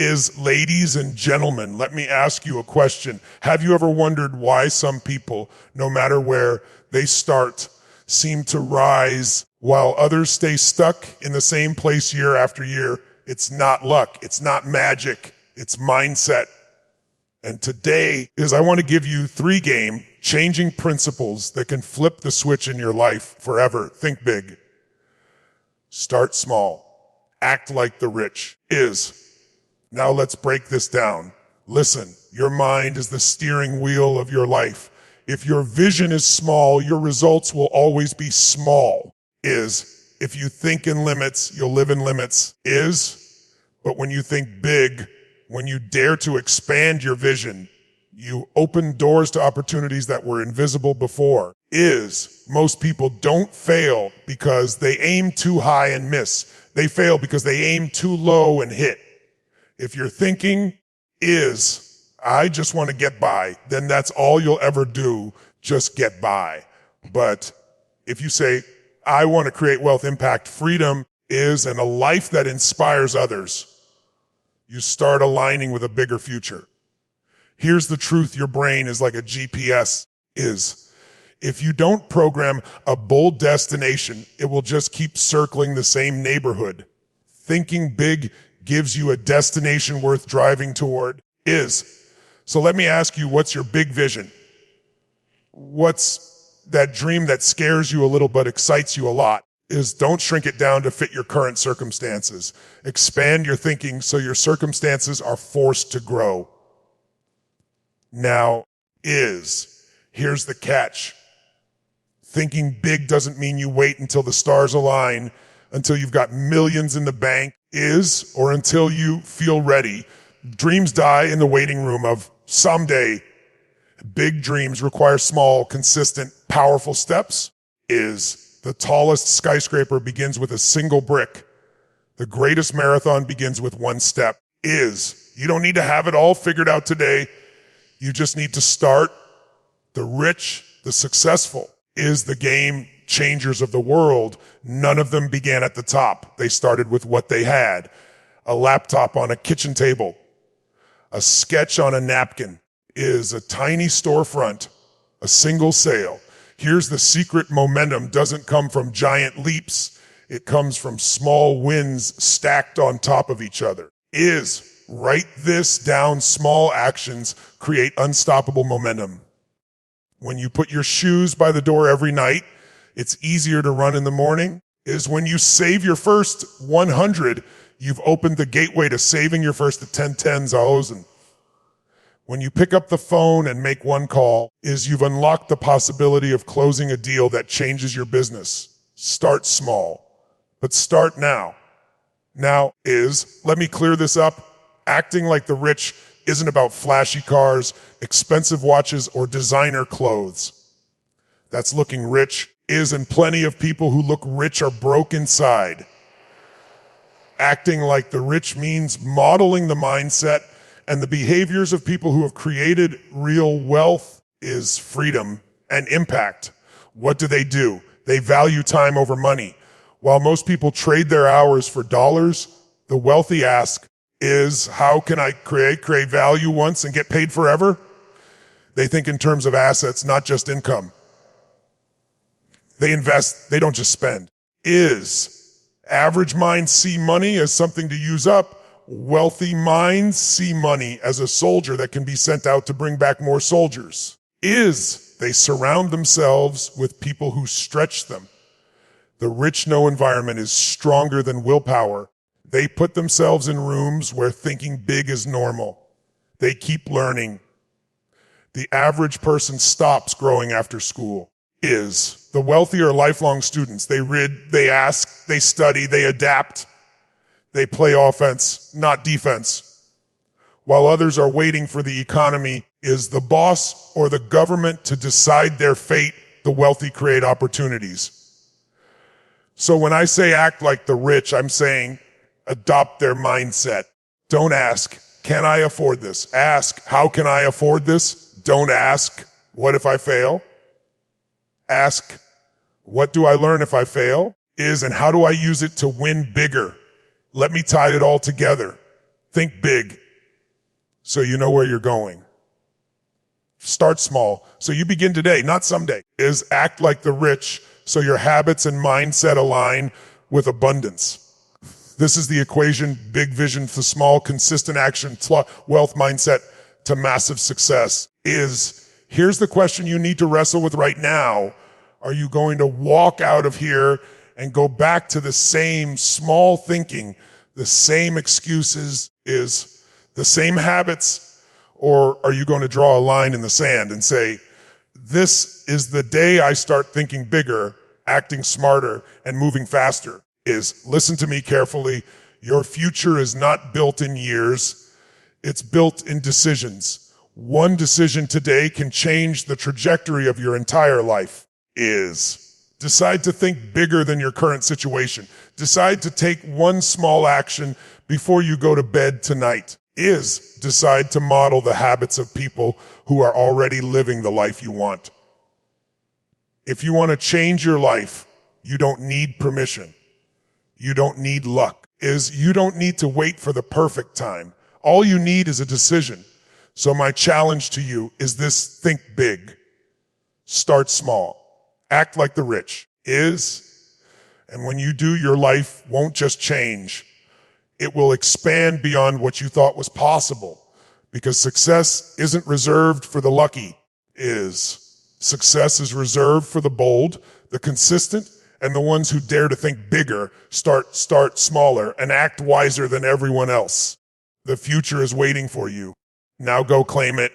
is, ladies and gentlemen, let me ask you a question. Have you ever wondered why some people, no matter where they start, seem to rise while others stay stuck in the same place year after year? It's not luck, it's not magic, it's mindset. And today I want to give you 3 game-changing principles that can flip the switch in your life forever. Think big. Start small. Act like the rich. Now let's break this down. Listen, your mind is the steering wheel of your life. If your vision is small, your results will always be small. If you think in limits, you'll live in limits. But when you think big, when you dare to expand your vision, you open doors to opportunities that were invisible before. Most people don't fail because they aim too high and miss. They fail because they aim too low and hit. If you're thinking I just want to get by, then that's all you'll ever do, just get by. But if you say, I want to create wealth, impact, freedom and a life that inspires others, you start aligning with a bigger future. Here's the truth, your brain is like a GPS. If you don't program a bold destination, it will just keep circling the same neighborhood. Thinking big gives you a destination worth driving toward. So let me ask you, what's your big vision? What's that dream that scares you a little but excites you a lot? Don't shrink it down to fit your current circumstances. Expand your thinking so your circumstances are forced to grow. Now, here's the catch. Thinking big doesn't mean you wait until the stars align, until you've got millions in the bank, or until you feel ready. Dreams die in the waiting room of someday. Big dreams require small, consistent, powerful steps. The tallest skyscraper begins with a single brick. The greatest marathon begins with 1 step. You don't need to have it all figured out today. You just need to start. The rich, the successful, the game changers of the world. None of them began at the top. They started with what they had. A laptop on a kitchen table. A sketch on a napkin. A tiny storefront. A single sale. Here's the secret: momentum doesn't come from giant leaps. It comes from small wins stacked on top of each other. Write this down. Small actions create unstoppable momentum. When you put your shoes by the door every night, it's easier to run in the morning. When you save your first 100, you've opened the gateway to saving your first 10,000. When you pick up the phone and make 1 call, you've unlocked the possibility of closing a deal that changes your business. Start small, but start now. Now let me clear this up. Acting like the rich isn't about flashy cars, expensive watches, or designer clothes. That's looking rich, and plenty of people who look rich are broke inside. Acting like the rich means modeling the mindset and the behaviors of people who have created real wealth. Freedom and impact. What do? They value time over money. While most people trade their hours for dollars, the wealthy ask, how can I create value once and get paid forever? They think in terms of assets, not just income. They invest, they don't just spend. Average minds see money as something to use up. Wealthy minds see money as a soldier that can be sent out to bring back more soldiers. They surround themselves with people who stretch them. The rich know environment is stronger than willpower. They put themselves in rooms where thinking big is normal. They keep learning. The average person stops growing after school. The wealthy are lifelong students. They read, they ask, they study, they adapt. They play offense, not defense. While others are waiting for the economy, the boss or the government to decide their fate, the wealthy create opportunities. So when I say act like the rich, I'm saying adopt their mindset. Don't ask, can I afford this? Ask, how can I afford this? Don't ask, what if I fail? Ask, what do I learn if I fail? And how do I use it to win bigger? Let me tie it all together. Think big so you know where you're going. Start small. So you begin today, not someday. Is act like the rich so your habits and mindset align with abundance. This is the equation: big vision for small, consistent action, wealth mindset to massive success. Here's the question you need to wrestle with right now. Are you going to walk out of here and go back to the same small thinking, the same excuses, the same habits? Or are you going to draw a line in the sand and say, this is the day I start thinking bigger, acting smarter, and moving faster? Listen to me carefully. Your future is not built in years. It's built in decisions. One decision today can change the trajectory of your entire life. Decide to think bigger than your current situation. Decide to take one small action before you go to bed tonight. Decide to model the habits of people who are already living the life you want. If you want to change your life, you don't need permission. You don't need luck. You don't need to wait for the perfect time. All you need is a decision. So my challenge to you is this: think big. Start small. Act like the rich. And when you do, your life won't just change. It will expand beyond what you thought was possible, because success isn't reserved for the lucky. Success is reserved for the bold, the consistent, and the ones who dare to think bigger, start smaller, and act wiser than everyone else. The future is waiting for you. Now go claim it.